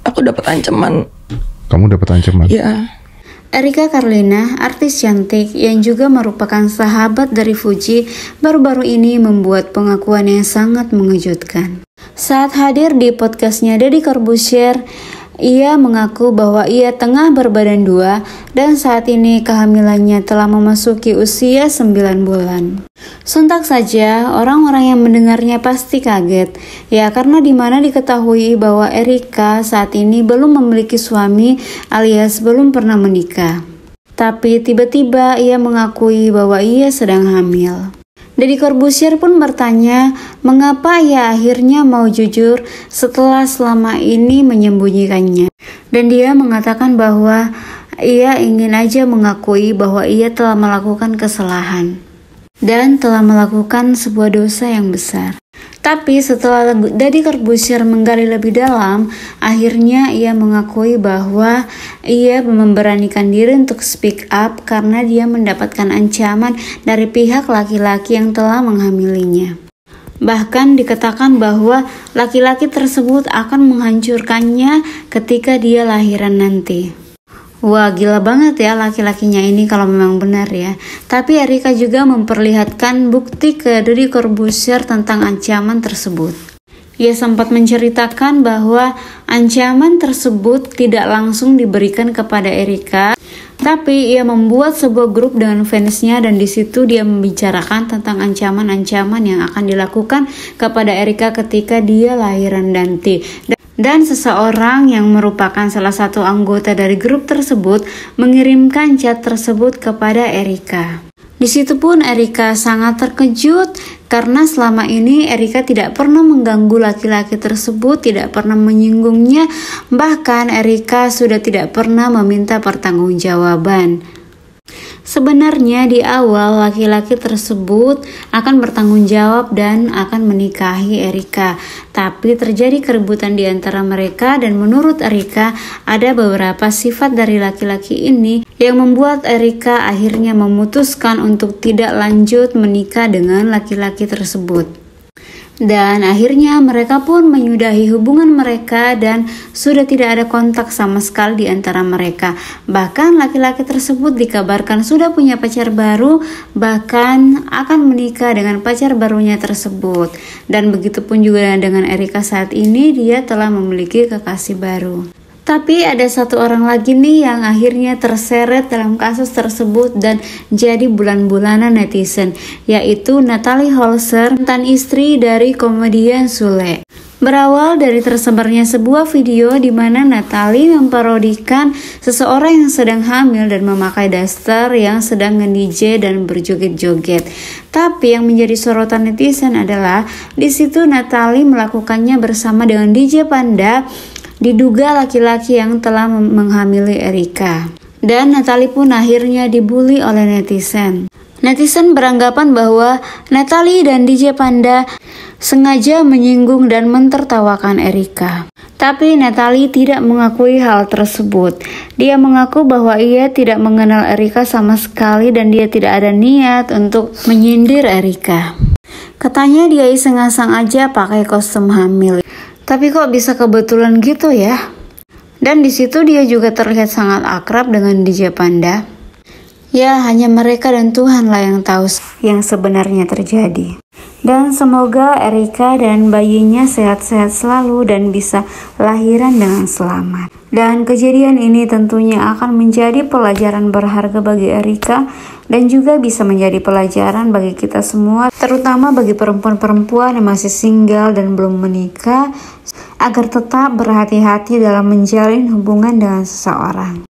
Aku dapat ancaman. Kamu dapat ancaman? Ya. Erika Carlina, artis cantik yang juga merupakan sahabat dari Fuji, baru-baru ini membuat pengakuan yang sangat mengejutkan. Saat hadir di podcastnya Deddy Corbuzier, ia mengaku bahwa ia tengah berbadan 2 dan saat ini kehamilannya telah memasuki usia 9 bulan. Sontak saja orang-orang yang mendengarnya pasti kaget, ya karena dimana diketahui bahwa Erika saat ini belum memiliki suami alias belum pernah menikah. Tapi tiba-tiba ia mengakui bahwa ia sedang hamil. Deddy Corbuzier pun bertanya mengapa ia akhirnya mau jujur setelah selama ini menyembunyikannya. Dan dia mengatakan bahwa ia ingin aja mengakui bahwa ia telah melakukan kesalahan dan telah melakukan sebuah dosa yang besar. Tapi setelah Deddy Corbuzier menggali lebih dalam, akhirnya ia mengakui bahwa ia memberanikan diri untuk speak up karena dia mendapatkan ancaman dari pihak laki-laki yang telah menghamilinya. Bahkan dikatakan bahwa laki-laki tersebut akan menghancurkannya ketika dia lahiran nanti. Wah, gila banget ya laki-lakinya ini kalau memang benar ya. Tapi Erika juga memperlihatkan bukti ke Deddy Corbuzier tentang ancaman tersebut. Ia sempat menceritakan bahwa ancaman tersebut tidak langsung diberikan kepada Erika, tapi ia membuat sebuah grup dengan fansnya dan di situ dia membicarakan tentang ancaman-ancaman yang akan dilakukan kepada Erika ketika dia lahiran nanti. Dan seseorang yang merupakan salah satu anggota dari grup tersebut mengirimkan chat tersebut kepada Erika. Di situ pun Erika sangat terkejut karena selama ini Erika tidak pernah mengganggu laki-laki tersebut, tidak pernah menyinggungnya, bahkan Erika sudah tidak pernah meminta pertanggungjawaban. Sebenarnya di awal laki-laki tersebut akan bertanggung jawab dan akan menikahi Erika, tapi terjadi keributan di antara mereka dan menurut Erika ada beberapa sifat dari laki-laki ini yang membuat Erika akhirnya memutuskan untuk tidak lanjut menikah dengan laki-laki tersebut. Dan akhirnya mereka pun menyudahi hubungan mereka dan sudah tidak ada kontak sama sekali di antara mereka. Bahkan laki-laki tersebut dikabarkan sudah punya pacar baru, bahkan akan menikah dengan pacar barunya tersebut. Dan begitu pun juga dengan Erika saat ini, dia telah memiliki kekasih baru. Tapi ada satu orang lagi nih yang akhirnya terseret dalam kasus tersebut dan jadi bulan-bulanan netizen, yaitu Natalie Holzer, mantan istri dari komedian Sule. Berawal dari tersebarnya sebuah video di mana Natalie memparodikan seseorang yang sedang hamil dan memakai daster yang sedang nge-DJ dan berjoget-joget. Tapi yang menjadi sorotan netizen adalah di situ Natalie melakukannya bersama dengan DJ Panda, diduga laki-laki yang telah menghamili Erika. Dan Natalie pun akhirnya dibully oleh netizen. Netizen beranggapan bahwa Natalie dan DJ Panda sengaja menyinggung dan mentertawakan Erika. Tapi Natalie tidak mengakui hal tersebut. Dia mengaku bahwa ia tidak mengenal Erika sama sekali dan dia tidak ada niat untuk menyindir Erika. Katanya dia iseng-iseng aja pakai kostum hamil. Tapi kok bisa kebetulan gitu ya? Dan di situ dia juga terlihat sangat akrab dengan DJ Panda. Ya, hanya mereka dan Tuhan lah yang tahu yang sebenarnya terjadi. Dan semoga Erika dan bayinya sehat-sehat selalu dan bisa lahiran dengan selamat. Dan kejadian ini tentunya akan menjadi pelajaran berharga bagi Erika dan juga bisa menjadi pelajaran bagi kita semua, terutama bagi perempuan-perempuan yang masih single dan belum menikah, agar tetap berhati-hati dalam menjalin hubungan dengan seseorang.